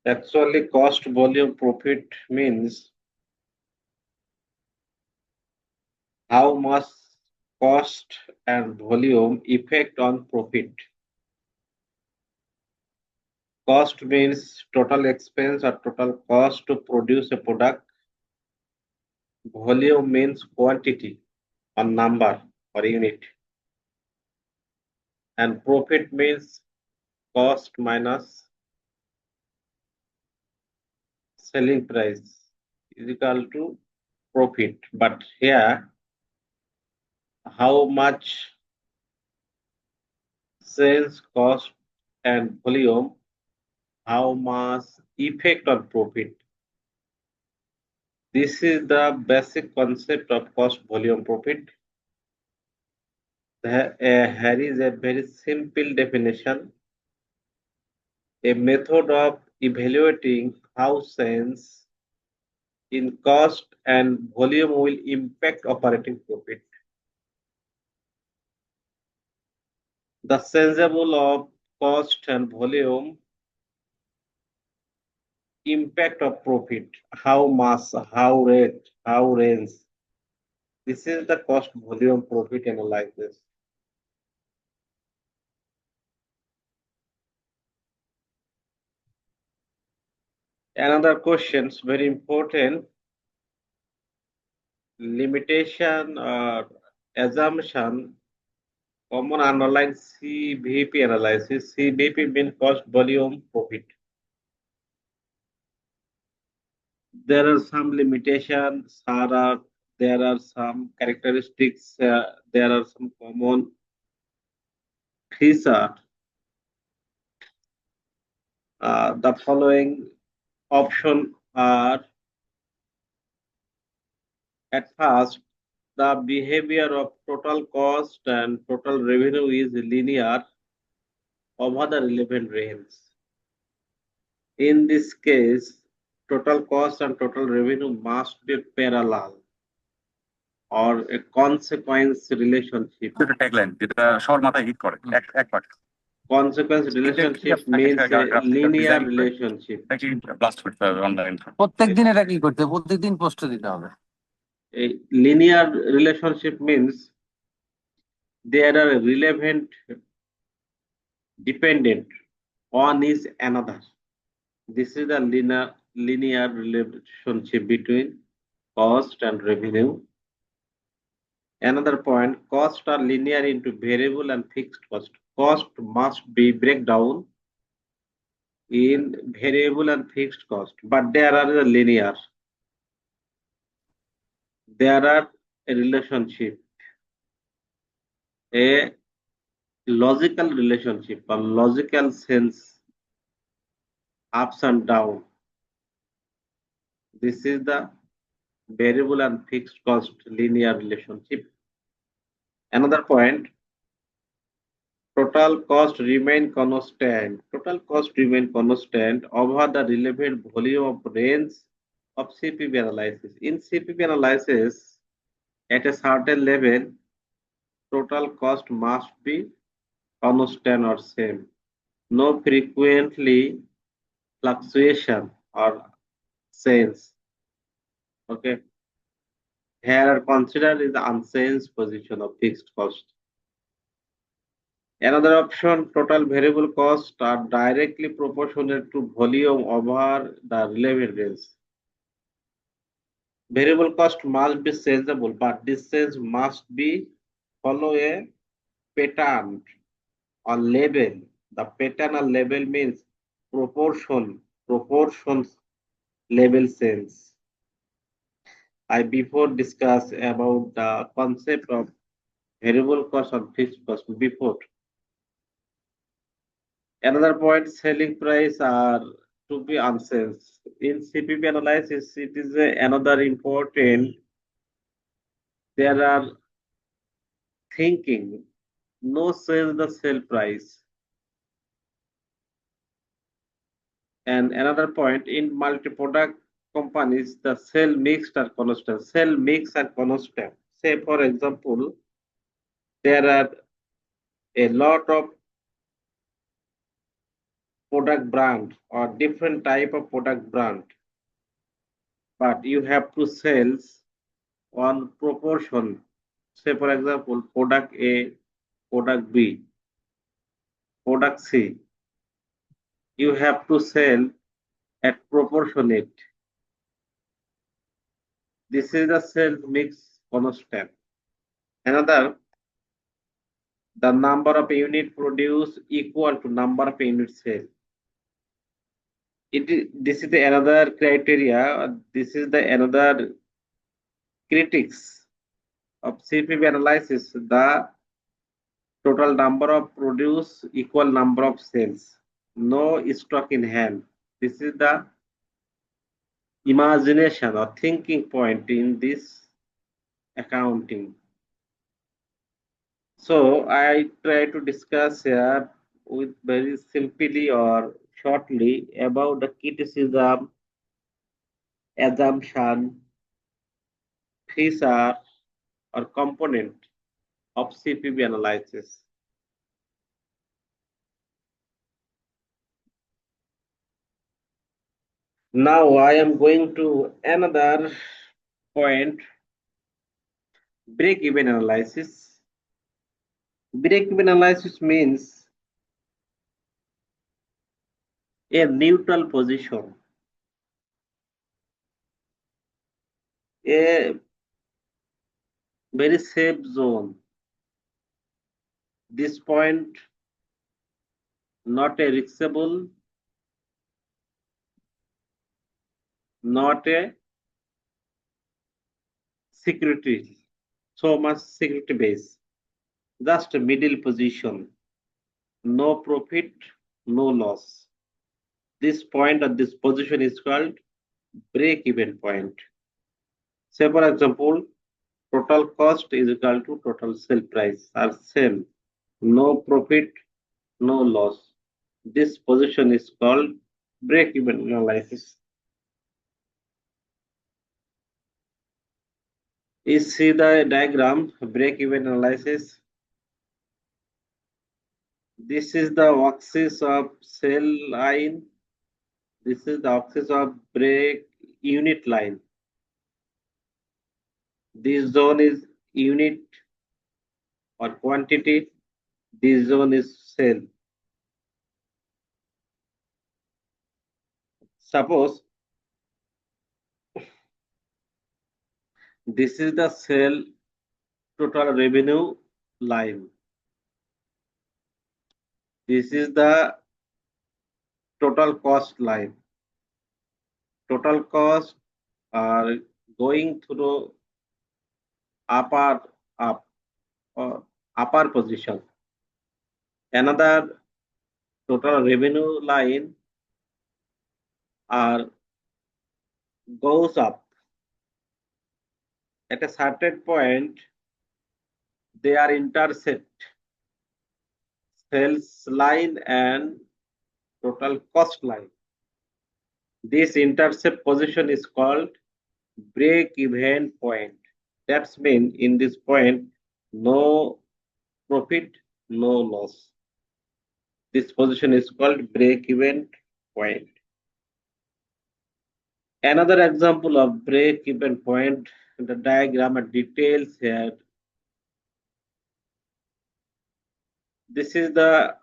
Actually, cost volume profit means how much cost and volume effect on profit. Cost means total expense or total cost to produce a product. Volume means quantity or number or unit. And profit means cost minus selling price is equal to profit. But here, how much sales cost and volume, how much effect on profit. This is the basic concept of cost volume profit. Here is a very simple definition, a method of evaluating how change in cost and volume will impact operating profit. The changeable of cost and volume impact of profit, how much, how rate, how range. This is the cost volume profit analysis. Another question, very important, limitation or assumption, common underlying CVP analysis. CVP means cost volume profit. There are some limitations, there are some characteristics, there are some common features. The following options are: at first, the behavior of total cost and total revenue is linear over the relevant range. In this case, total cost and total revenue must be parallel or a consequence relationship. Tagline যেটা সবার মাথায় hit করে একবার Consequence relationship means a linear relationship. Blast করতে হবে online প্রত্যেকদিন এটা কি করতে হবে? প্রত্যেকদিন পোস্ট দিতে হবে। A linear relationship means there are relevant dependent on is another. This is the linear relationship between cost and revenue. Another point, costs are linear into variable and fixed cost. Cost must be breakdown in variable and fixed cost, but there are the linear. There are a relationship, a logical relationship, a logical sense, ups and down. This is the variable and fixed cost linear relationship. Another point, total cost remain constant. Total cost remain constant over the relevant volume of range of CPP analysis. In CPP analysis, at a certain level, total cost must be constant or same. No frequently fluctuation or change. Okay. Here consider is the unchanged position of fixed cost. Another option, total variable costs are directly proportional to volume over the relevant range. Variable cost must be changeable, but this change must be follow a pattern or label. The pattern or label means proportions label change. I before discussed about the concept of variable cost and fixed cost before. Another point, selling price are to be unchanged. In CPP analysis, it is another important. There are thinking, no change the sale price. And another point, in multi-product companies, the sale mix are constant. Sale mix are constant. Say, for example, there are a lot of product brand or different type of product brand, but you have to sell on proportion. Say for example, product A, product B, product C. You have to sell at proportionate. This is the sales mix constant. Another, the number of unit produced equal to number of unit sale. This is the another criteria. This is the another critics of CPV analysis. The total number of produce equal number of sales. No stock in hand. This is the imagination or thinking point in this accounting. So I try to discuss here with very simply or shortly about the criticism, assumption, feature or component of CPV analysis. Now I am going to another point, break-even analysis. Break-even analysis means a neutral position, a very safe zone. This point not a risable, not a security, so much security base, just a middle position, no profit, no loss. This point or this position is called break-even point. Say for example, total cost is equal to total sale price are same, no profit, no loss. This position is called break-even analysis. You see the diagram, break-even analysis. This is the axis of sale line. This is the axis of break unit line. This zone is unit or quantity. This zone is sale. Suppose this is the sale total revenue line. This is the total cost line. Total cost are going through upper up or upper position. Another total revenue line are goes up. At a certain point, they are intersect sales line and total cost line. This intercept position is called break-even point. That's mean in this point, no profit, no loss. This position is called break-even point. Another example of break-even point, the diagram and details here. This is the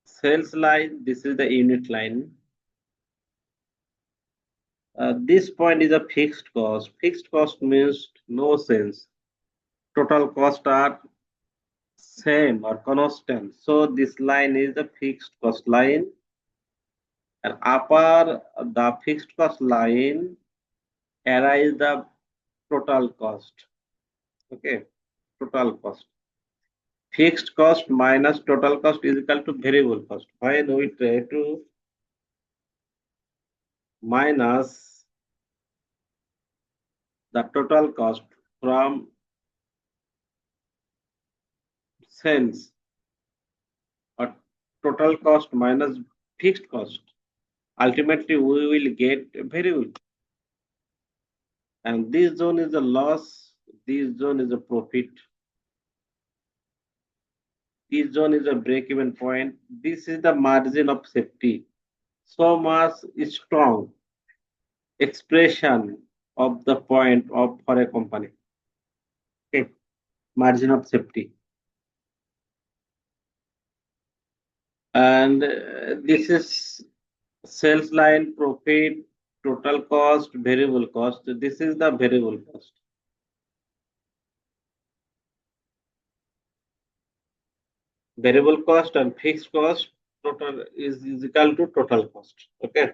sales line, this is the unit line. This point is a fixed cost. Fixed cost means no sales. Total cost are same or constant. So this line is the fixed cost line. And upper the fixed cost line arise the total cost. Okay, total cost. Fixed cost minus total cost is equal to variable cost. When we try to minus the total cost from sales or total cost minus fixed cost, ultimately we will get a variable. And this zone is a loss, this zone is a profit. Each zone is a break-even point. This is the margin of safety. So much strong expression of the point of for a company. Okay, margin of safety. And this is sales line, profit, total cost, variable cost. This is the variable cost. Variable cost and fixed cost total is equal to total cost. Okay.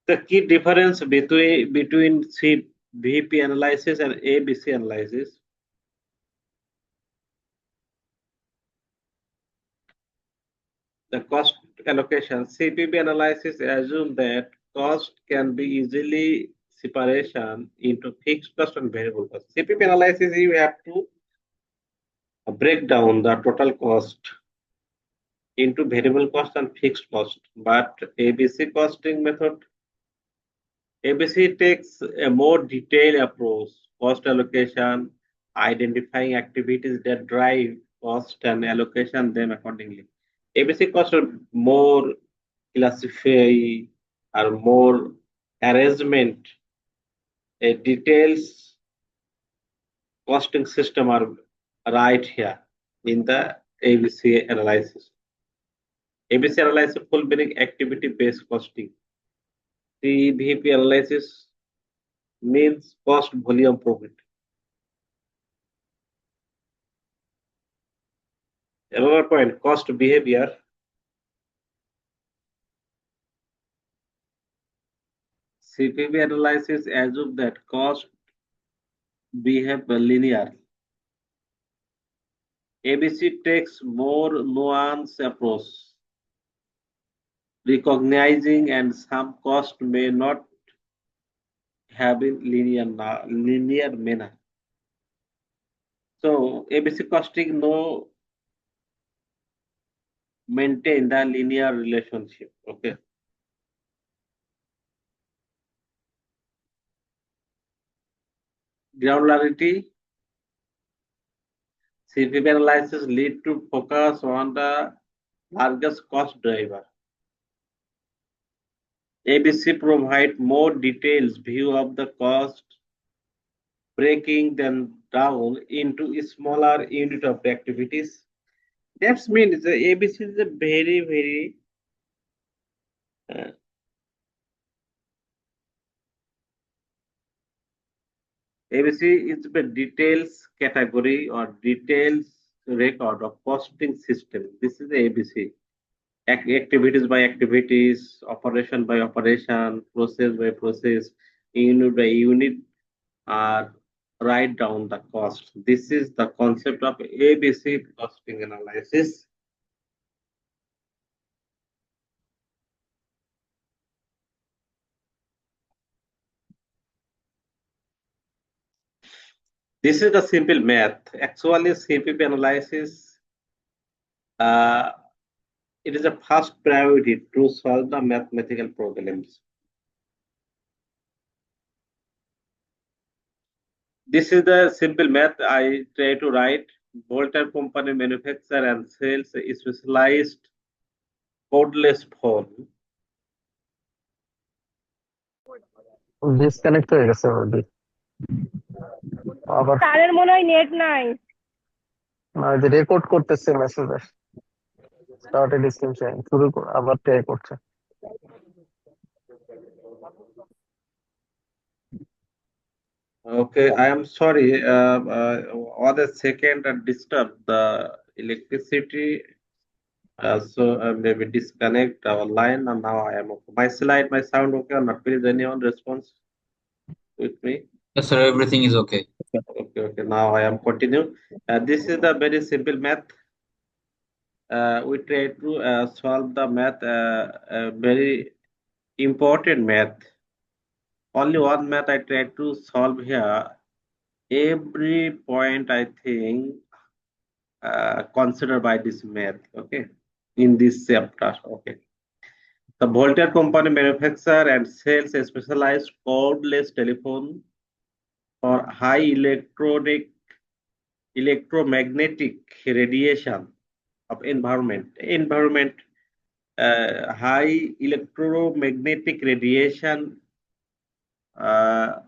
The key difference between CVP analysis and ABC analysis. The cost allocation. CPP analysis assume that cost can be easily separation into fixed cost and variable cost. CPP analysis, you have to break down the total cost into variable cost and fixed cost. But ABC costing method, ABC takes a more detailed approach, cost allocation, identifying activities that drive cost and allocation them accordingly. ABC cost are more classify or more arrangement, a details costing system are right here in the ABC analysis. ABC analysis full meaning activity based costing. CVP analysis means cost volume profit. Another point, cost behavior. CPV analysis assume that cost behave linear. ABC takes more nuanced approach, recognizing and some cost may not have in linear manner. So ABC costing no maintain the linear relationship. Okay. Granularity. CVP analysis lead to focus on the largest cost driver. ABC provide more details view of the cost, breaking them down into a smaller unit of activities. That means the ABC is a very uh, ABC is the details category or details record of costing system. This is the ABC. Activities by activities, operation by operation, process by process, unit by unit, are write down the cost. This is the concept of ABC costing analysis. This is the simple math. Actually, CPP analysis, uh, it is a first priority to solve the mathematical problems. This is the simple math I try to write. Bolter company manufacture and sells a specialized codeless phone. Disconnect হয়ে গেছে already আবার তারের মনে হয় net নাই record করতেছে মেসেজে started screen sharing আবার ট্রাই করছে Okay, I am sorry. On the second disturb the electricity, so maybe disconnect our line, and now I am okay. My slide, my sound okay or not? Please, anyone response with me? Yes, sir, everything is okay. Okay, okay. Now I am continue. This is the very simple math. We try to solve the math, very important math. Only one math I try to solve here. Every point I think considered by this math. Okay, in this chapter. Okay. The Voltaire company manufactures and sells a specialized cordless telephone for high electromagnetic radiation of environment. High electromagnetic radiation uh,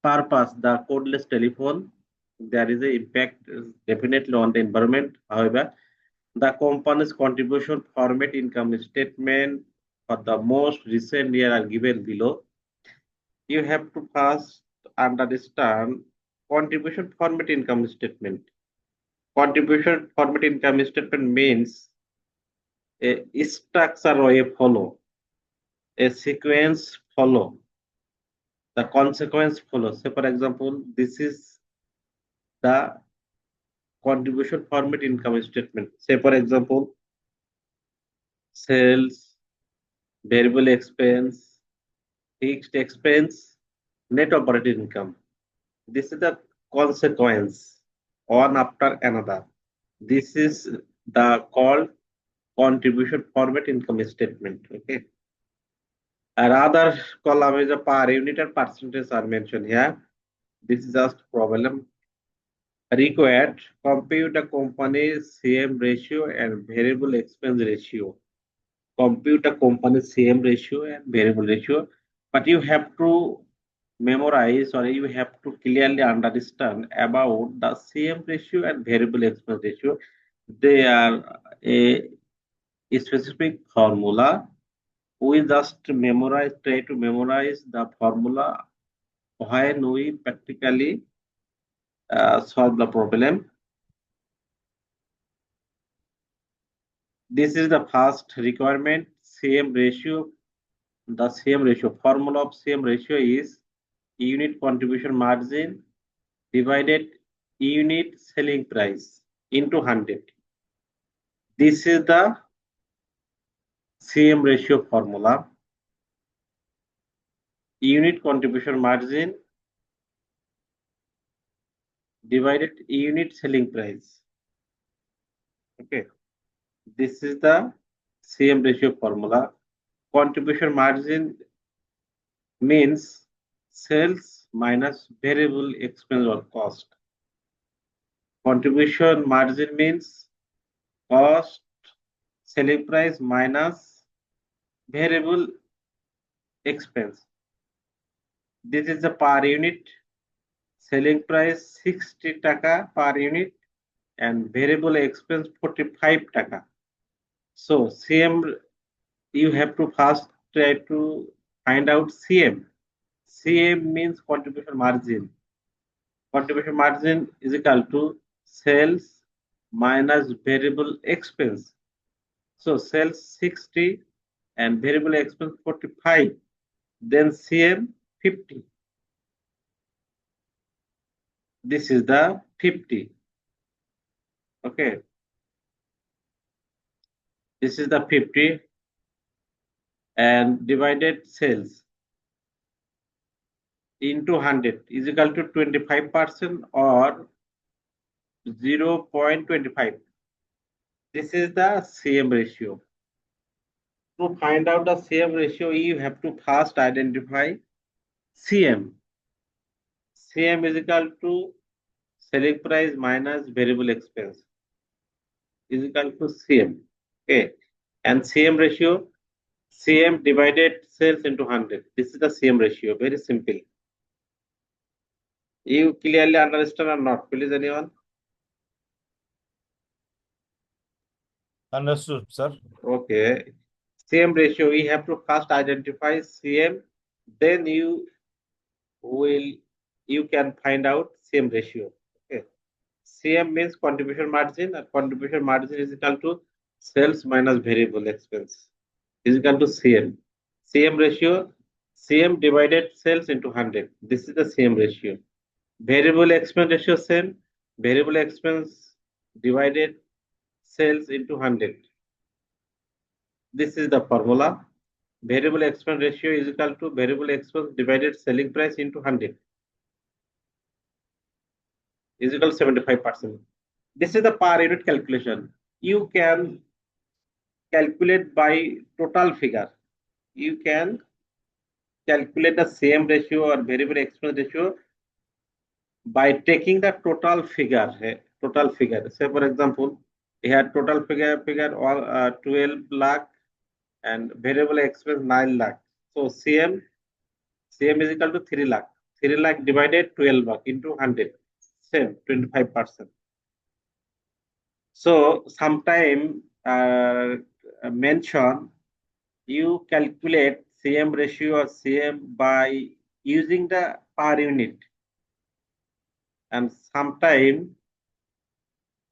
purpose the cordless telephone. There is an impact definitely on the environment. However, the company's contribution format income statement for the most recent year are given below. You have to first understand contribution format income statement. Contribution format income statement means a structure or a follow, a sequence follow, the consequence follow. Say, for example, this is the contribution format income statement. Say, for example, sales, variable expense, fixed expense, net operating income. This is the consequence, one after another. This is the called contribution format income statement. Okay. Another column is a per unit and percentage are mentioned here. This is just problem required. Compute a company's CM ratio and variable expense ratio. Compute a company's CM ratio and variable ratio, but you have to memorize or you have to clearly understand about the CM ratio and variable expense ratio. They are a specific formula. We just try to memorize the formula when we practically solve the problem. This is the first requirement, CM ratio. The CM ratio, formula of CM ratio is unit contribution margin divided unit selling price into 100. This is the CM ratio formula. Unit contribution margin divided unit selling price. Okay. This is the CM ratio formula. Contribution margin means sales minus variable expense or cost. Contribution margin means cost selling price minus variable expense. This is the per unit. Selling price 60 taka per unit and variable expense 45 taka. So CM, you have to first try to find out CM. CM means contribution margin. Contribution margin is equal to sales minus variable expense. So sales 60 and variable expense 45. Then CM 50. This is the 50. Okay. This is the 50 and divided sales into 100 is equal to 25% or 0.25. This is the CM ratio. To find out the CM ratio, you have to first identify CM. CM is equal to selling price minus variable expense is equal to CM. Okay. And CM ratio, CM divided sales into 100. This is the CM ratio. Very simple. You clearly understand or not? Please, anyone? Understood, sir. Okay. CM ratio, we have to first identify CM, then you can find out CM ratio. Okay. CM means contribution margin, and contribution margin is equal to sales minus variable expense is equal to CM. CM ratio, CM divided sales into 100. This is the CM ratio. Variable expense ratio same. Variable expense divided sales into 100. This is the formula. Variable expense ratio is equal to variable expense divided selling price into 100 is equal to 75%. This is the per unit calculation. You can calculate by total figure. You can calculate the same ratio or variable expense ratio by taking the total figure. Total figure. Say for example, we had total figure all 12 lakh and variable expense 9 lakh. So CM is equal to 3 lakh. 3 lakh divided 12 lakh into 100. Same 25%. So sometime mention you calculate CM ratio or CM by using the per unit, and sometime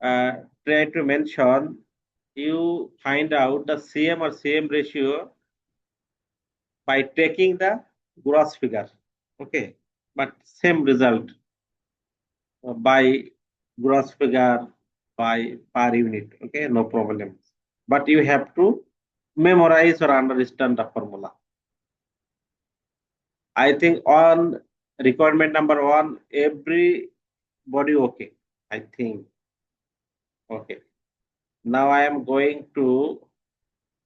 try to mention you find out the CM or CM ratio by taking the gross figure. Okay, but same result by gross figure by per unit. Okay, no problem. But you have to memorize or understand the formula. I think on requirement number 1, everybody okay. I think okay. Now I am going to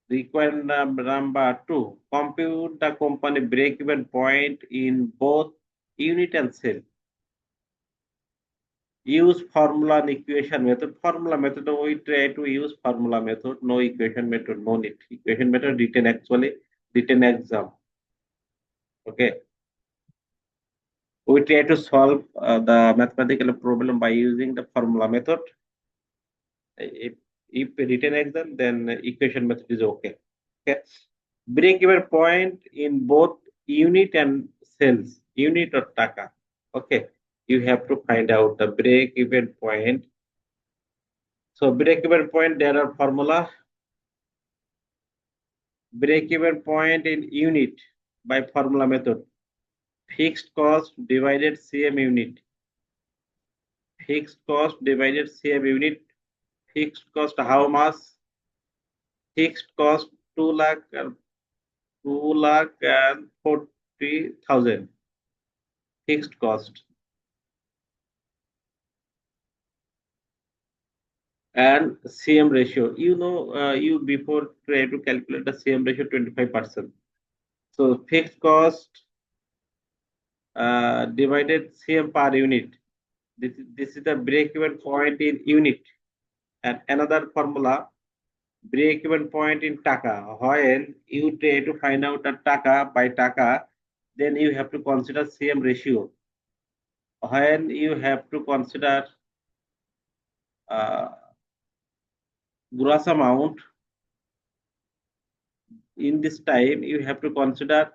requirement number 2. Compute the company break-even point in both unit and cell. Use formula and equation method. Formula method, we try to use formula method. No equation method, no need. Equation method written actually, written exam. Okay. We try to solve the mathematical problem by using the formula method. If written exam, then equation method is okay. Okay. Break-even point in both unit and cells, unit or taka. Okay. You have to find out the break-even point. So break-even point, there are formula. Break-even point in unit by formula method. Fixed cost divided CM unit. Fixed cost divided CM unit. Fixed cost how much? Fixed cost 2 lakh and 2,40,000. Fixed cost. And CM ratio. You know, you before try to calculate the CM ratio 25%. So fixed cost divided CM per unit. This is the break-even point in unit. And another formula, break-even point in taka. When you try to find out the taka by taka, then you have to consider CM ratio. When you have to consider gross amount, in this time you have to consider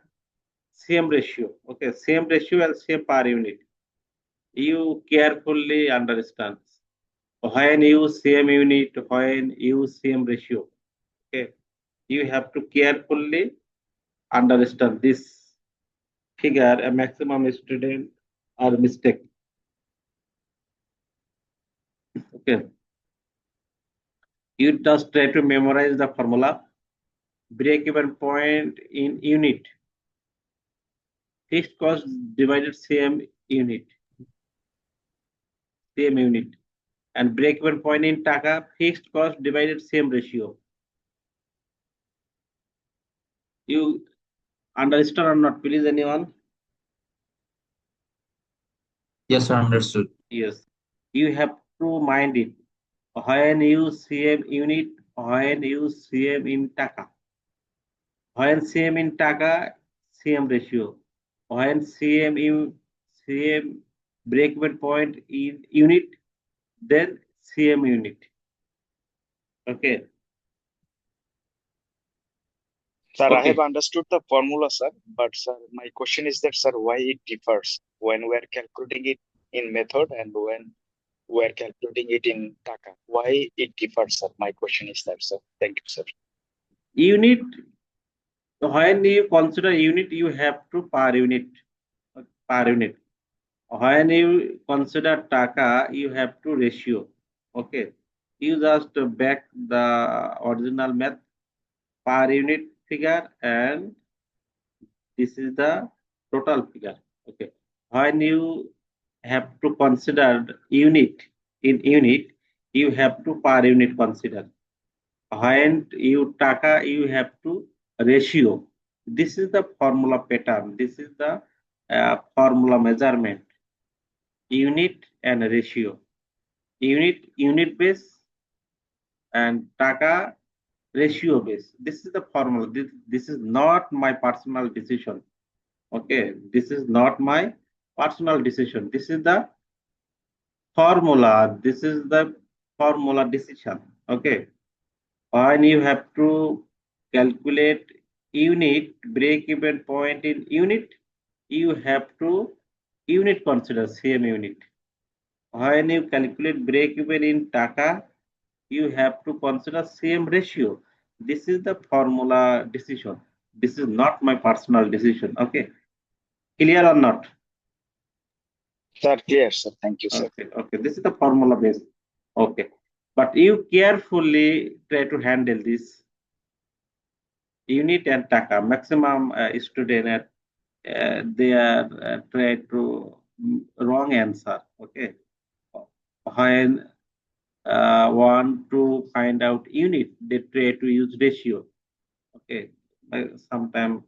same ratio. Okay, same ratio and same per unit. You carefully understand. When you same unit, when you same ratio. Okay, you have to carefully understand this figure. A maximum student are mistake. Okay, you just try to memorize the formula. Break-even point in unit. Fixed cost divided same unit. Same unit. And break-even point in taka, fixed cost divided same ratio. You understand or not, please, anyone? Yes, sir, understood. Yes. You have to mind it. When you CM unit, when you CM in taka. When CM in taka, CM ratio. When CM break-even point in unit, then CM unit. Okay. Sir, I Okay. have understood the formula, sir, but sir, my question is that, sir, why it differs when we're calculating it in method and when we're calculating it in taka? Why it differs, sir? My question is that, sir. Thank you, sir. Unit, when you consider unit, you have to per unit. Per unit. When you consider taka, you have to ratio. Okay. You just back the original math per unit figure, and this is the total figure. Okay. When you have to consider unit in unit, you have to per unit consider. When you taka, you have to ratio. This is the formula pattern. This is the formula measurement. Unit and ratio. Unit base and taka ratio base. This is the formula. This is not my personal decision. Okay, this is not my personal decision. This is the formula. This is the formula decision. Okay, and you have to calculate unit break even point in unit. You have to unit consider same unit. When you calculate break even in taka, you have to consider same ratio. This is the formula decision. This is not my personal decision. Okay, clear or not? Sir, clear, sir. Thank you, sir. Okay. This is the formula base. Okay, but you carefully try to handle this unit and taka. Maximum student they are try to wrong answer. Okay, when want to find out unit, they try to use ratio. Okay, sometimes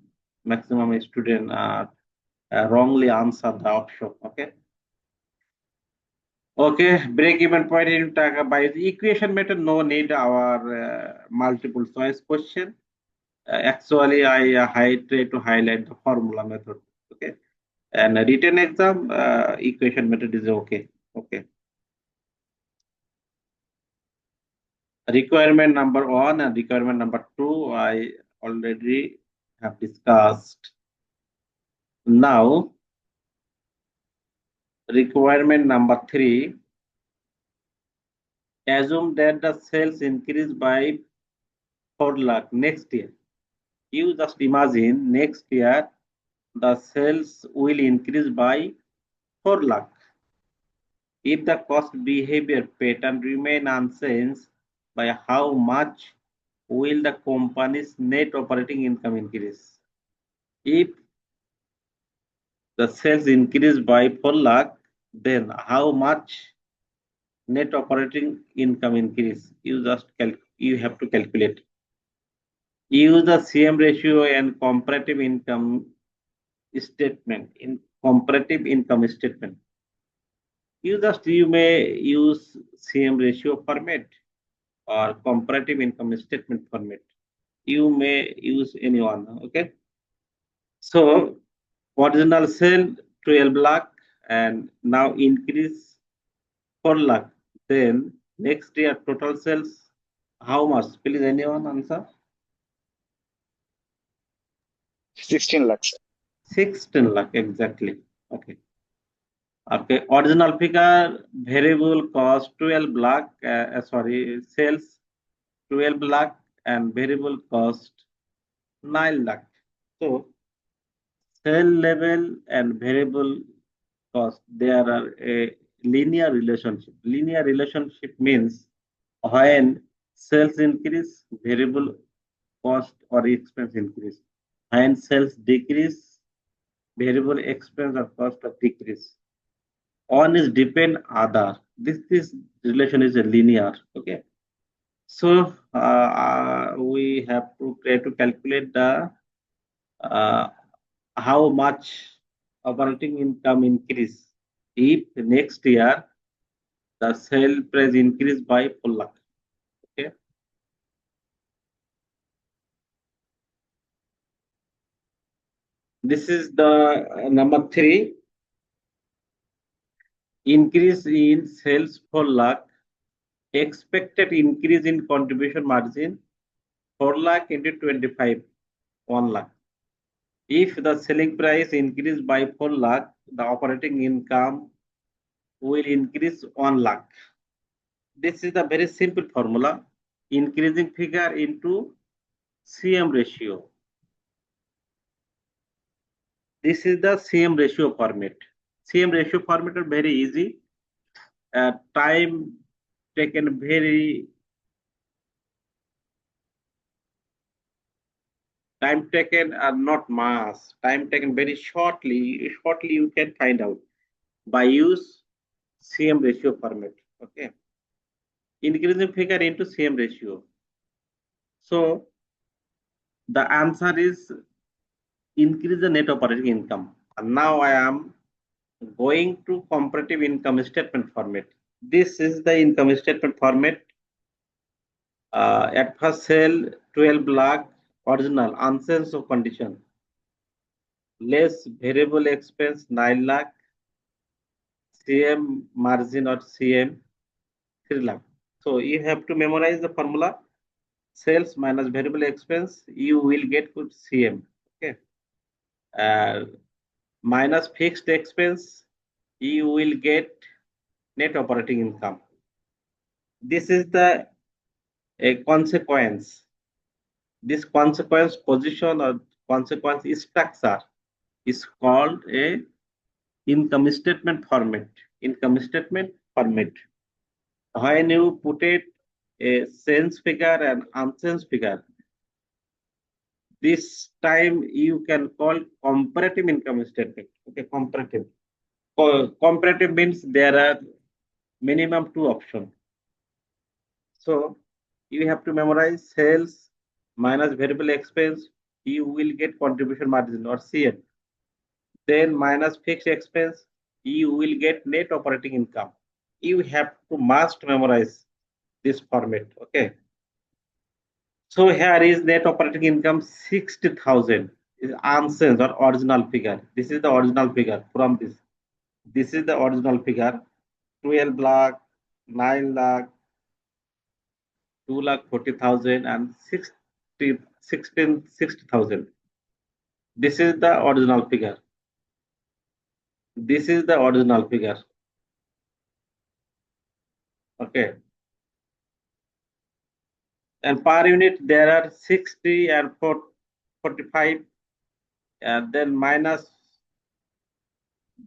maximum student are wrongly answer the option. Okay, break even point in taka by the equation method. No need our multiple choice question. Actually, I try to highlight the formula method. Okay, and a written exam equation method is okay. Okay. Requirement number 1 and requirement number 2, I already have discussed. Now, requirement number 3, assume that the sales increase by 4 lakh next year. You just imagine next year the sales will increase by 4 lakh. If the cost behavior pattern remain unchanged, by how much will the company's net operating income increase? If the sales increase by 4 lakh, then how much net operating income increase? You have to calculate. Use the CM ratio and comparative income statement. In comparative income statement, you may use CM ratio format or comparative income statement format. You may use any one. Okay. So original sale 12 lakh and now increase 4 lakh. Then next year total sales how much? Please anyone answer? 16 lakhs, sir. 16 lakh exactly. Okay. Okay. Original figure variable cost 12 lakh. Sales 12 lakh and variable cost 9 lakh. So sale level and variable cost there are a linear relationship. Linear relationship means when sales increase, variable cost or expense increase. When sales decrease, variable expense or cost of decrease. One is depend other. This relation is a linear. Okay. So we have to try to calculate the uh, how much operating income increase if next year the sale price increase by 4 lakh. Okay. This is the number 3. Increase in sales 4 lakh. Expected increase in contribution margin 4 lakh into 25, 1 lakh. If the selling price increase by 4 lakh, the operating income will increase 1 lakh. This is a very simple formula. Increasing figure into CM ratio. This is the CM ratio format. CM ratio format are very easy. Time taken very time taken are not mass. Time taken very shortly. Shortly you can find out by use CM ratio format. Okay. Increasing figure into CM ratio. So the answer is increase the net operating income. And now I am going to comparative income statement format. This is the income statement format. At first sale 12 lakh original unchanged of condition, less variable expense 9 lakh, CM margin or CM 3 lakh. So you have to memorize the formula. Sales minus variable expense, you will get good CM. Okay. Minus fixed expense, you will get net operating income. This is the a consequence. This consequence position or consequence structure is called a income statement format. Income statement format. When you put it a sales figure and unchanged figure, this time you can call comparative income statement. Okay, comparative. Comparative means there are minimum two options. So you have to memorize sales minus variable expense. You will get contribution margin or CM. Then minus fixed expense, you will get net operating income. You have to must memorize this format. Okay. So here is net operating income 60,000 is unchanged or original figure. This is the original figure from this. This is the original figure. 12 lakh, 9 lakh, 2 lakh 40,000 and 60,000. This is the original figure. This is the original figure. Okay. And per unit there are 60 and 45, and then minus,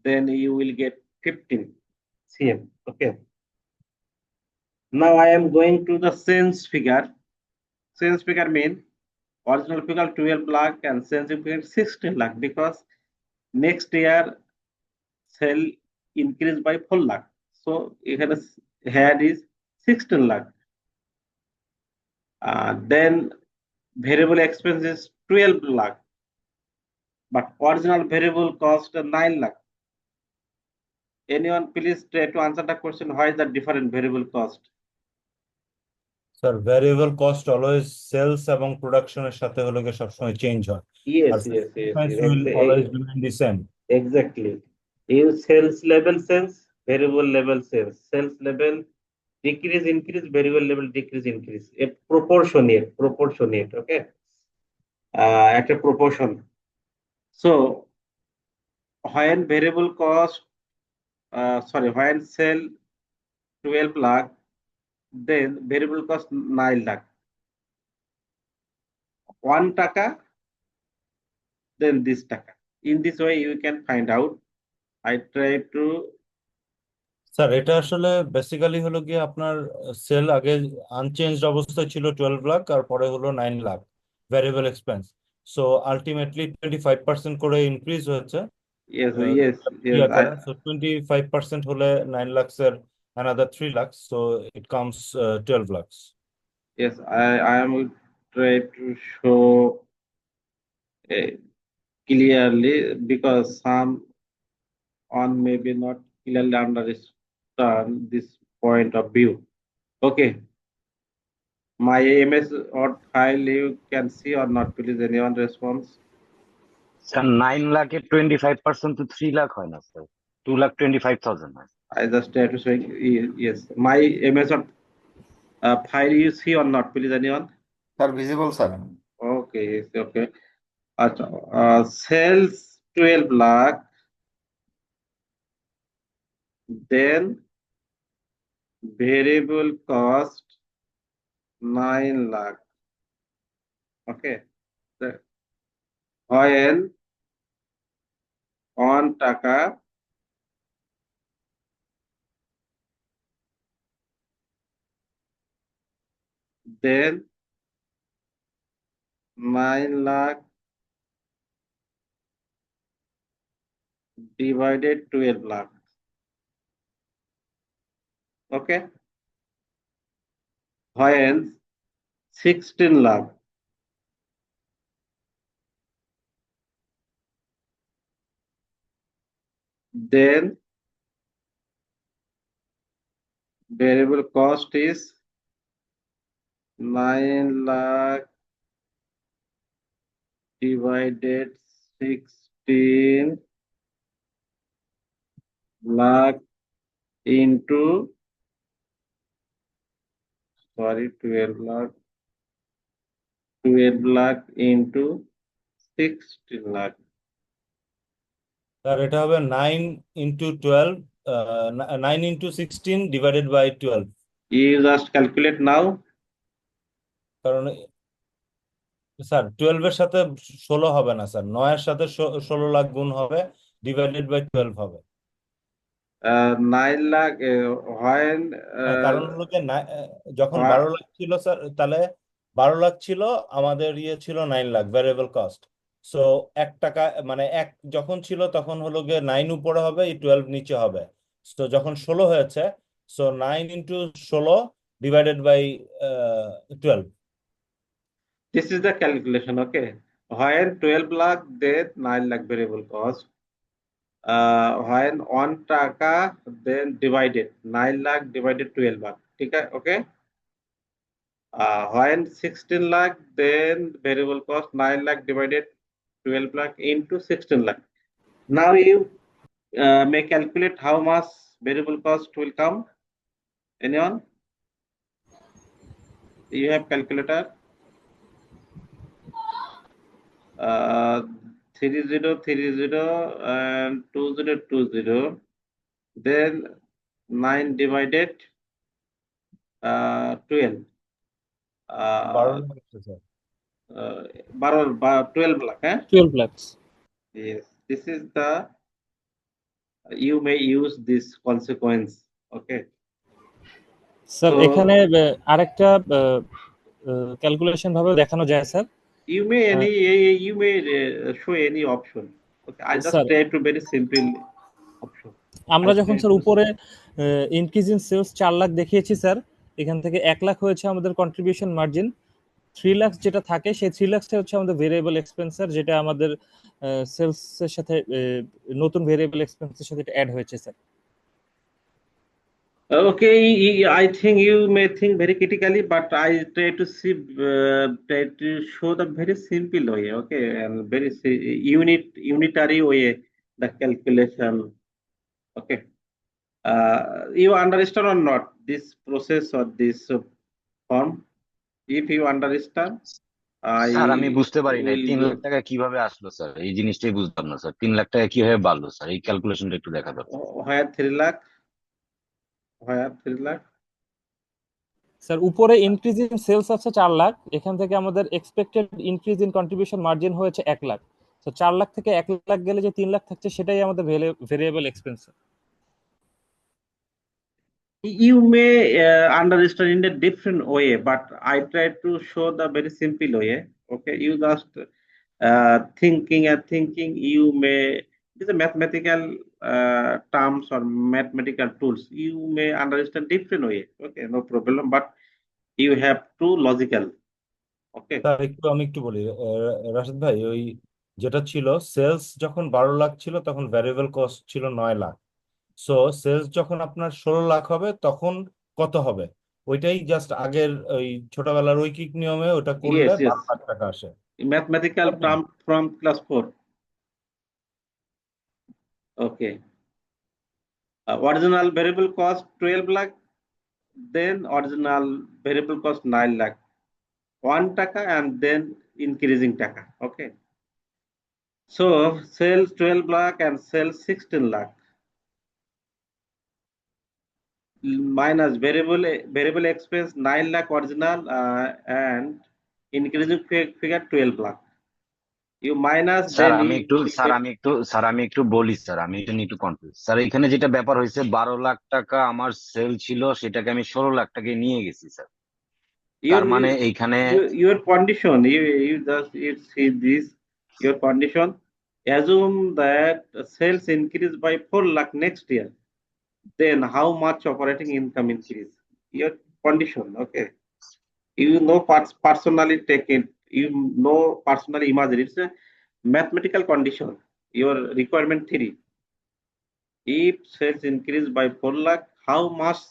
then you will get 15 CM. Okay. Now I am going to the sales figure. Sales figure mean original figure 12 lakh and sales figure 16 lakh, because next year sell increase by 4 lakh. So here is 16 lakh. Then variable expense is 12 lakh, but original variable cost 9 lakh. Anyone please try to answer the question, why is the different variable cost? Sir variable cost always sales এবং প্রোডাকশনের সাথে হলো গিয়ে সবসময় change হয় আর Yes, will always remain the same exactly. In sales level sense, variable level sense. Sales level decrease, increase, variable level decrease, increase. A proportionate, okay? At a proportion. So when variable cost, when sell 12 lakh, then variable cost 9 lakh. 1 taka, then this taka. In this way, you can find out. I try to. Sir এটা আসলে basically হলো গিয়ে আপনার sell আগে unchanged অবস্থায় ছিল 12 লাখ আর পরে হলো 9 lakh variable expense so ultimately 25% করে ইনক্রিজ হয়েছে Yes. সো 25% হলে 9 লাখস এর another 3 lakhs so it comes 12 lakhs. Yes, I am try to show clearly, because some on maybe not clearly understand this point of view. Okay, my MS or file you can see or not, please anyone response? Sir 9 লাখের 25% তো 3 লাখ হয় না sir, 2,25,000 হয়। I just try to show. Yes, my MS or file you see or not, please anyone? Sir visible sir Okay, yes, okay. Sales 12 lakh, then variable cost 9 lakh. Okay. When 1 taka then 9 lakh divided 12 lakh. Okay. When 16 lakh. Then variable cost is 9 lakh divided 16 lakh into, sorry, 12 lakh into 16 lakh. Sir এটা হবে 9 into 16 / 12 You just calculate now. কারণ sir 12 এর সাথে 16 হবে না sir, 9 এর সাথে 16 লাখ গুণ হবে, /12 হবে। 9 lakh when হ্যাঁ, কারণ হলো যে যখন wha- 12 লাখ ছিল স্যার, তাহলে 12 লাখ ছিল, আমাদের ছিল 9 লাখ ভ্যারিয়েবল কস্ট। সো 1 টাকা মানে এক যখন ছিল তখন হলো গিয়ে 9 উপরে হবে, 12 নিচে হবে। তো যখন 16 হয়েছে, so 9 × 16 / 12। this is the calculation, okay. When 12 lakh, then 9 lakh variable cost. When 1 taka, then divided 9 lakh divided 12 lakh. Okay. When 16 lakh, then variable cost 9 lakh divided 12 lakh into 16 lakh. Now you may calculate how much variable cost will come. Anyone? You have calculator? 3030 and 2020. Then 9 divided 12. 12 lakh sir. 12 lakh, eh? 12 lakhs. Yes, this is the, you may use this consequence, okay. Sir So এখানে আরেকটা calculation ভাবে দেখানো যায় sir. you may show any option. Okay, I just sir try to very simple option. আমরা I যখন try sir to উপরে increase in sales 4 lakh দেখিয়েছি sir, এখান থেকে 1 লাখ হয়েছে আমাদের কন্ট্রিবিউশন মার্জিন, 3 লাখ যেটা থাকে সেই 3 লাখটা হচ্ছে আমাদের ভেরিয়েবল এক্সপেন্সার, যেটা আমাদের সেলস এর সাথে নতুন ভেরিয়েবল এক্সপেন্সের সাথে অ্যাড হয়েছে sir. Okay, I think you may think very critically, but I try to see, try to show the very simple way, okay, and very unitary way, the calculation, okay. You understand or not this process or this form? If you understand, I sir আমি বুঝতে পারি নাই will 3 lakh টাকা কিভাবে আসলো sir, এই জিনিসটাই বুঝলাম না স্যার। 3 লাখ টাকা কিভাবে বাড়লো স্যার, এই ক্যালকুলেশনটা একটু দেখা দরকার। where 3 lakh, where 3 lakh. Sir উপরে ইনক্রিজ ইন সেলস আছে 4 লাখ, এখান থেকে আমাদের expected increase in contribution margin হয়েছে 1 লাখ। তো 4 লাখ থেকে 1 লাখ গেলে যে 3 লাখ থাকছে সেটাই আমাদের variable expense. You may understand in a different way, but I try to show the very simple way. Okay, you just thinking. You may, these are mathematical terms or mathematical tools. You may understand different way. Okay, no problem. But you have to logical. Okay. Sir আমি একটু বলি রাশেদ ভাই, ওই যেটা ছিল sales যখন 12 লাখ ছিল তখন ভ্যারিয়েবল কস্ট ছিল 9 লাখ। সো সেলস যখন আপনার 16 লাখ হবে তখন কত হবে, ওইটাই জাস্ট আগের ওই ছোটবেলার ঐকিক নিয়মে ওটা করলে Yes, yes. 12 লাখ টাকা আসে। Mathematical term from class 4. Okay. Original variable cost 12 lakh, then original variable cost 9 lakh, 1 taka, and then increasing taka. Okay. So sales 12 lakh and sales 16 lakh minus variable expense 9 lakh original and increasing figure 12 lakh. You minus, sir then আমি you একটু will sir get. আমি একটু বলি sir, আমি এটা নিয়ে একটু confuse sir. এখানে যেটা ব্যাপার হয়েছে, 12 লাখ টাকা আমার সেল ছিল, সেটাকে আমি 16 লাখ টাকায় নিয়ে গেছি স্যার। your তার মানে এইখানে your condition, you just, you see this, your condition, assume that sales increase by 4 lakh next year, then how much operating income increase, your condition, okay. You know, personally take it, you know, personally imagine it's a mathematical condition. Your requirement theory. If sales increase by 4 lakh, how much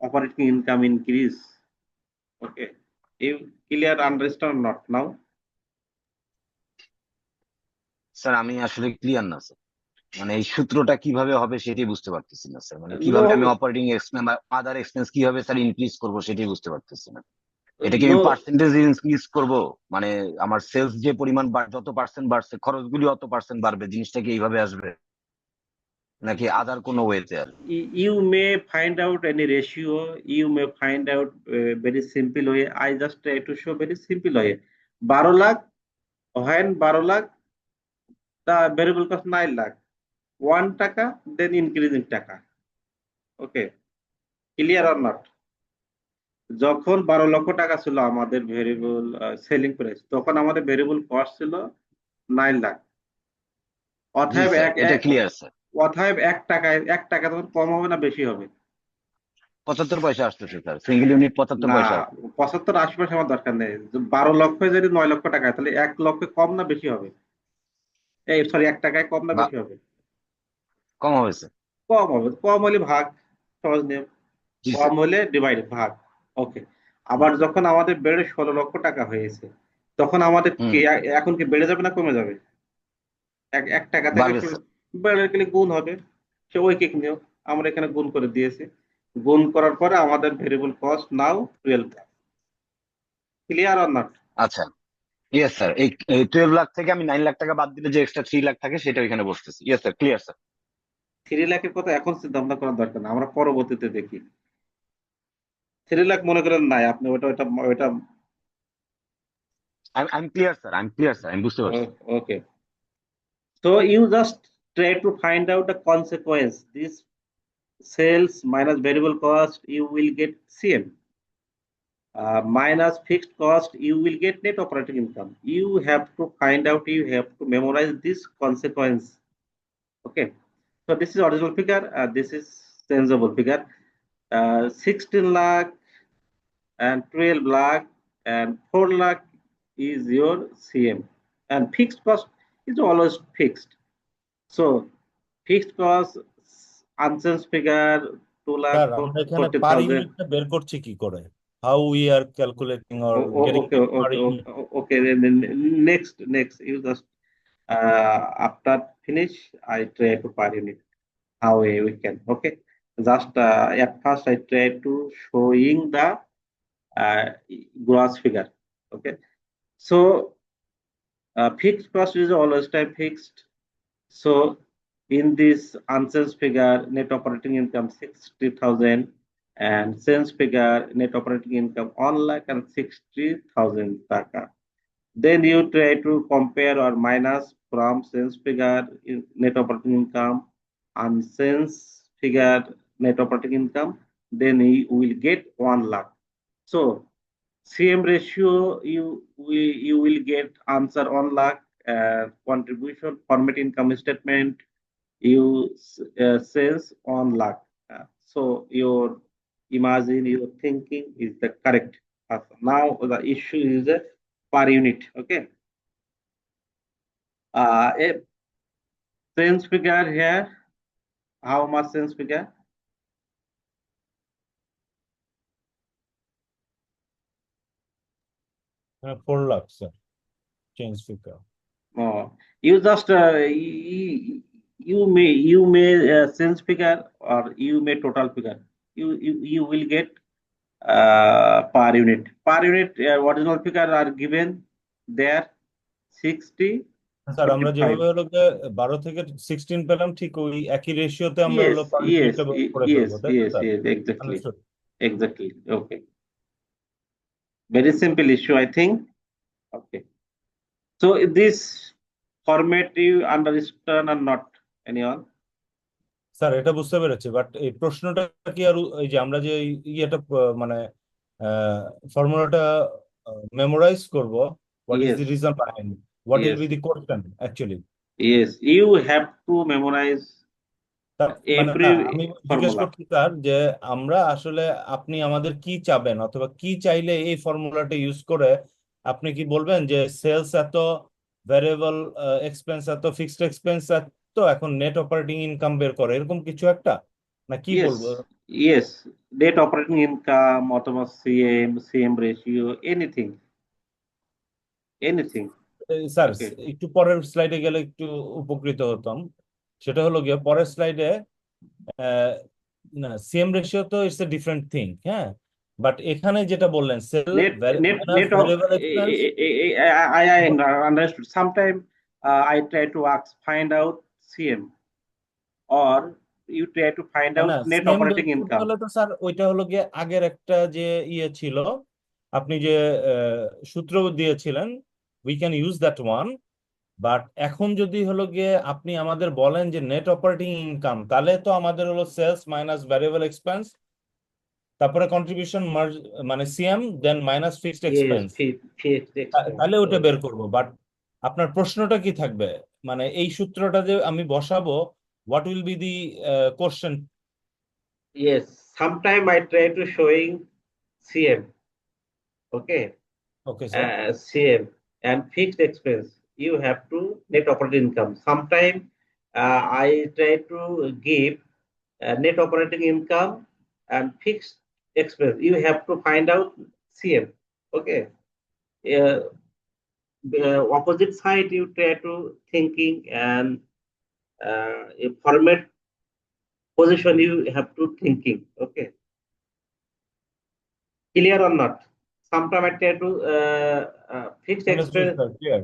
operating income increase? Okay. You clear understand not now? Sir আমি আসলে clear না sir, মানে এই সূত্রটা কিভাবে হবে সেটাই বুঝতে পারতেছি না স্যার, মানে কিভাবে আমি No, অপারেটিং এক্সপেন্স বা আদার এক্সপেন্স কিভাবে স্যার ইনক্রিজ করবো সেটাই বুঝতে পারতেছি না। এটা কি আমি no. পার্সেন্টেজ ইনক্রিজ করব, মানে আমার সেলস যে পরিমাণ যত পার্সেন্ট বাড়ছে খরচগুলি অত পার্সেন্ট বাড়বে, জিনিসটা কি এইভাবে আসবে নাকি আদার কোনো ওয়েতে আর? You may find out any ratio. You may find out very simple way. I just try to show very simple way. 12 lakh, when 12 lakh, the variable cost 9 lakh. 1 taka, then increase in taka. Okay, clear or not? যখন 12 লক্ষ টাকা ছিল আমাদের variable selling price, তখন আমাদের variable cost ছিল 9 লাখ। জি অতএব sir, এক এটা এক- ক্লিয়ার স্যার। অতএব 1 টাকা তখন কম হবে না বেশি হবে? 75 পয়সা আসতেছে স্যার, সিঙ্গেল ইউনিট 75 না, পয়সা আসবে। 75-80 পয়সা আমার দরকার নেই। 12 লক্ষ যদি 9 লক্ষ টাকা হয়, তাহলে 1 লক্ষে কম না বেশি হবে? এই সরি, 1 টাকায় কম না বা বেশি হবে? কম হবে স্যার। কম হবে। কম হলে ভাগ, সহজ নিয়ম। জি কম স্যার। হলে ডিভাইড ভাগ। ওকে। হুম আবার যখন আমাদের বেড়ে 16 লক্ষ টাকা হয়েছে, তখন আমাদের হুম, কি এখন কি বেড়ে যাবে না কমে যাবে? 1 টাকা থেকে বাড়বে স্যার। বেড়ে গেলে গুণ হবে। সে ঐকিক নিয়ম, আমরা এখানে গুণ করে দিয়েছি। গুণ করার পরে আমাদের variable cost now 12 lakh. Clear or not? আচ্ছা, ইয়েস স্যার। এই 12 লাখ থেকে আমি 9 লাখ টাকা বাদ দিলে যে এক্সট্রা 3 লাখ থাকে সেটা ওইখানে বসতেছে। Yes sir, clear sir. 3 লাখের কথা এখন চিন্তা ভাবনা করার দরকার না, আমরা পরবর্তীতে দেখি। 3 লাখ মনে করেন নাই আপনি, ওটা ওটা ওটা আমি ক্লিয়ার স্যার, আমি ক্লিয়ার স্যার, আমি বুঝতে পারছি। ওকে। So you just try to find out the consequence. This sales minus variable cost, you will get CM. Minus fixed cost, you will get net operating income. You have to find out, you have to memorize this consequence. Okay. So this is original figure, this is changeable figure. 16 lakh and 12 lakh and 4 lakh is your CM. And fixed cost is always fixed. So fixed cost, unchanged figure, 2 lakh sir আমরা এখানে পার 40,000. ইউনিটটা বের করছি কি করে? How we are calculating or getting Okay, per okay, unit? okay. Then next, you just after finish, I try to per unit how we can. Okay, just at first I try to showing the uh, gross figure. Okay, so fixed cost is always time fixed. So in this unchanged figure, net operating income 60,000 and change figure net operating income 1,60,000 taka. Then you try to compare or minus from change figure net operating income and change figure net operating income. Then you will get 1 lakh. So CM ratio, you will get answer 1 lakh. Contribution format income statement, you says 1 lakh. So your imagine, your thinking is the correct. Now the issue is per unit. Okay. A sense figure here. How much sense figure? মানে 4 lakh sir change figure. Oh, you just you may sense figure or you may total figure. You will get per unit. Per unit original figure are given there 60, sir আমরা 45. যেভাবে হলো যে 12 থেকে 16 পেলাম, ঠিক ওই একই রেশিওতে আমরা Yes, হলো পার yes, ইউনিটটা করে yes, ফেলবো, তাই তো yes, sir? yes, exactly, understood. exactly. Okay, very simple issue, I think. Okay, so this format you understand or not, anyone? Sir এটা বুঝতে পেরেছি, বাট এই প্রশ্নটা কি আর এই যে আমরা যে ইয়েটা মানে ফর্মুলাটা মেমোরাইজ করব, what is Yes, the reason behind, what will yes, be the question actually? yes. You have to memorize. মানে every আমি জিজ্ঞেস formula. করছি স্যার যে আমরা আসলে আপনি আমাদের কি চাবেন অথবা কি চাইলে এই ফর্মুলাটা ইউজ করে আপনি কি বলবেন যে সেলস এত, ভ্যারিয়েবল এক্সপেন্স এত, ফিক্সড এক্সপেন্স এত, এখন নেট অপারেটিং ইনকাম বের করে এরকম কিছু একটা, না কি বলবো? Yes, yes. Net operating income অথবা CM ratio, anything. Sir Okay. একটু পরের স্লাইডে গেলে একটু উপকৃত হতাম। সেটা হলো গিয়ে পরের স্লাইডে না, সিএম রেশিও তো ইটস এ ডিফারেন্ট থিং, হ্যাঁ, বাট এখানে যেটা বললেন sale Net minus net of variable expense. I understood. Sometimes I try to find out CM, or you try to find না, out net সিএম বের operating করতে income. হলে তো sir ওইটা হলো গিয়ে আগের একটা যে ইয়ে ছিল, আপনি যে সূত্র দিয়েছিলেন, we can use that one. But এখন যদি হলো গিয়ে আপনি আমাদের বলেন যে নেট অপারেটিং ইনকাম, তাহলে তো আমাদের হলো সেলস মাইনাস ভ্যারিয়েবল এক্সপেন্স, তারপরে কন্ট্রিবিউশন মানে CM, then minus fixed Yes, expense, fixed expense. তাহলে ওটা বের করব। বাট আপনার প্রশ্নটা কি থাকবে, মানে এই সূত্রটা যে আমি বসাবো, what will be the question? Yes, sometime I try to showing CM. Okay. Okay sir. CM and fixed expense. You have to net operating income. Sometime I try to give net operating income and fixed expense. You have to find out CM. Okay. Uh, Opposite side you try to thinking, and a format position you have to thinking. Okay. Clear or not? Sometime I try to fixed understood expense. Sir, clear.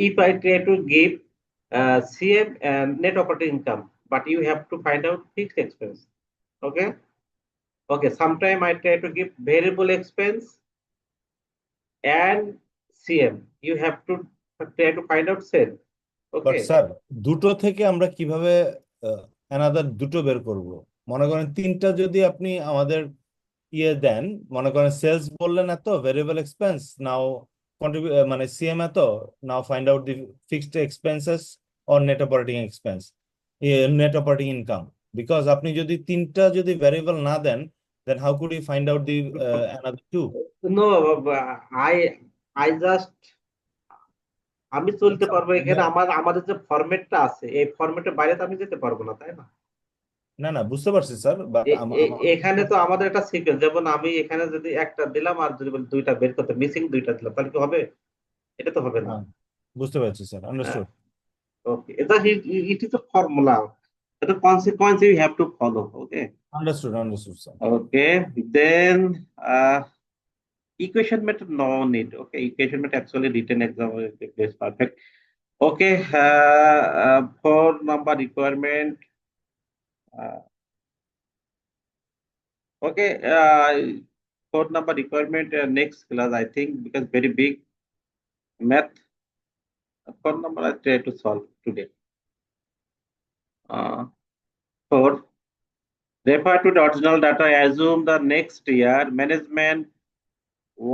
If I try to give CM and net operating income, but you have to find out fixed expense. Okay. Okay. Sometime I try to give variable expense and CM. You have to try to find out sale. But Okay. Sir দুটো থেকে আমরা কিভাবে another দুটো বের করব? মনে করেন তিনটা যদি আপনি আমাদের ইয়ে দেন, মনে করেন সেলস বললেন এত, ভেরিয়েবল এক্সপেন্স নাও, মানে সিএম এত, now find out the fixed expenses or net operating expense, net operating income. Because আপনি যদি তিনটা যদি ভ্যারিয়েবল না দেন, then how could you find out the another two? No, I just আমি চলতে পারবো এখানে, আমাদের যে ফরম্যাটটা আছে এই ফরম্যাটের বাইরে তো আমি যেতে পারবো না, তাই না? না না, বুঝতে পারছি স্যার, বাট এখানে তো আমাদের একটা সিকোয়েন্স, যেমন আমি এখানে যদি একটা দিলাম আর যদি বলি দুইটা বের করতে, মিসিং দুইটা দিলাম, তাহলে কি হবে? এটা তো হবে না। বুঝতে পারছি sir, understood. Okay, it is a formula. The consequence you have to follow. Okay. Understood, understood sir. Okay. Then equation method no need. Okay, equation method actually written exam is perfect. Okay. 4 number requirement. Okay. 4 number requirement next class, I think, because very big math. 4 number I try to solve today. 4. Refer to the original data. Assume the next year management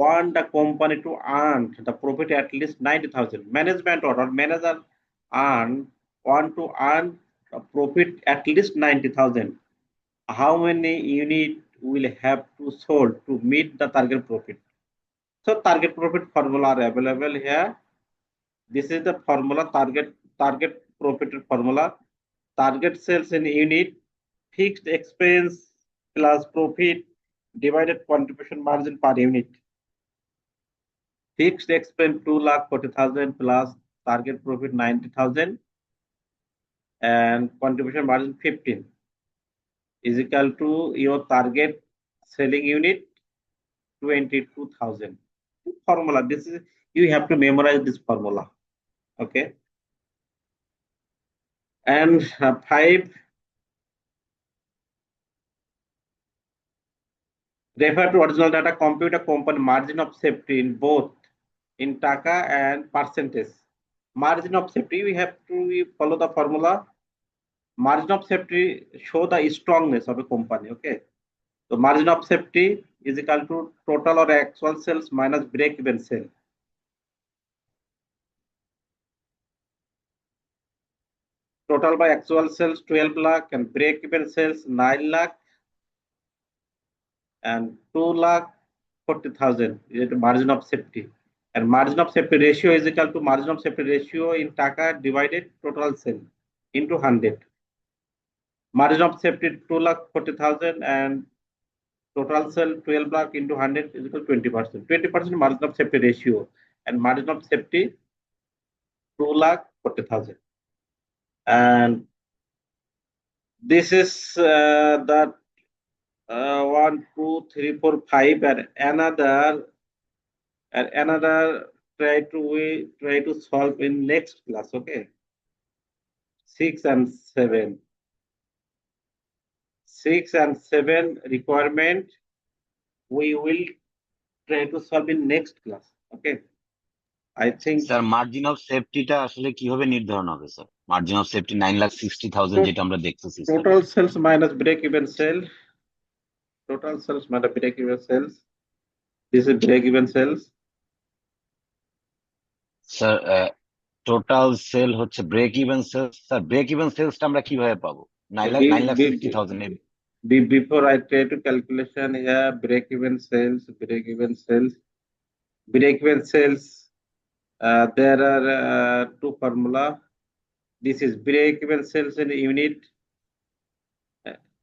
want the company to earn the profit at least 90,000. Management or manager want to earn a profit at least 90,000. How many units will have to sold to meet the target profit? So target profit formula are available here. This is the formula, target profit formula. Target sales in unit, fixed expense plus profit divided contribution margin per unit. Fixed expense 2,40,000 plus target profit 90,000 and contribution margin 15 is equal to your target selling unit 22,000. Formula. This is, you have to memorize this formula. Okay. And 5. Refer to original data. Compute a company margin of safety in both in taka and percentage. Margin of safety, we have to follow the formula. Margin of safety show the strongness of a company. Okay. So margin of safety is equal to total or actual sales minus break even sale. total by actual sales 12 lakh and break even sales 9 lakh and 2,40,000 is the margin of safety. And margin of safety ratio is equal to margin of safety ratio in Taka divided total sale into 100. Margin of safety 2,40,000 and total sale 12 lakh into 100 is equal to 20%. 20% margin of safety ratio and margin of safety 2,40,000. And this is that 1, 2, 3, 4, 5 and another try to solve in next class. Okay, 6 and 7 requirement we will try to solve in next class. Okay, I think sir margin of সেফটিটা আসলে কিভাবে নির্ধারণ হবে sir? Margin of safety 9,60,000 যেটা আমরা দেখতেছি sir. total sales minus break even sale. Total sales minus break even sales. This is break even sales. Sir total sale হচ্ছে break even sales. Sir break even সেলসটা আমরা কিভাবে পাবো? 9,60,000 Before I try to calculation here, break even sales. There are two formula. This is break even sales in unit.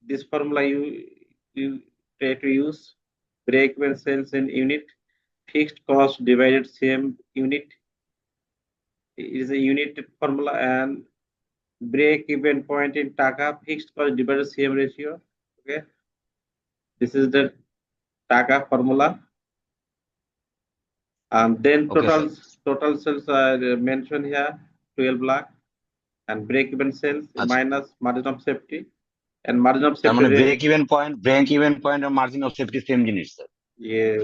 This formula you try to use. Break even sales in unit. Fixed cost divided same unit. It is a unit formula, and break even point in Taka, fixed cost divided same ratio. Okay, this is the Taka formula. And then Okay, total sales are mentioned here 12 lakh and break even sales আচ্ছা, minus margin of safety and margin of তার safety মানে break even point আর margin of safety same জিনিস sir. yeah,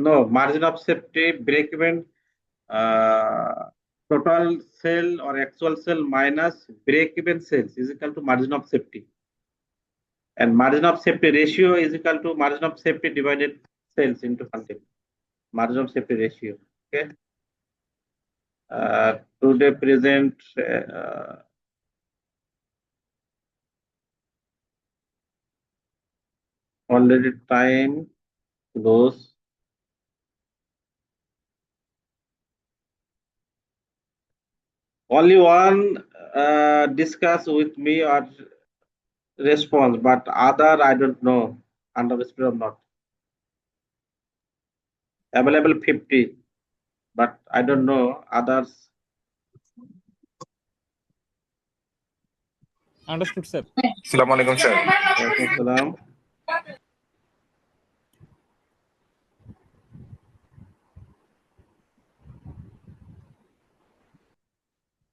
no, margin of safety break even total sale or actual sale minus break even sales is equal to margin of safety, and margin of safety ratio is equal to margin of safety divided sales into 100. Margin of safety ratio. Okay, today present already time close. Only one discuss with me or response, but other I don't know understood or not. Available 50, but I don't know others. Understood sir. আসসালামু আলাইকুম sir. Walaikum salam.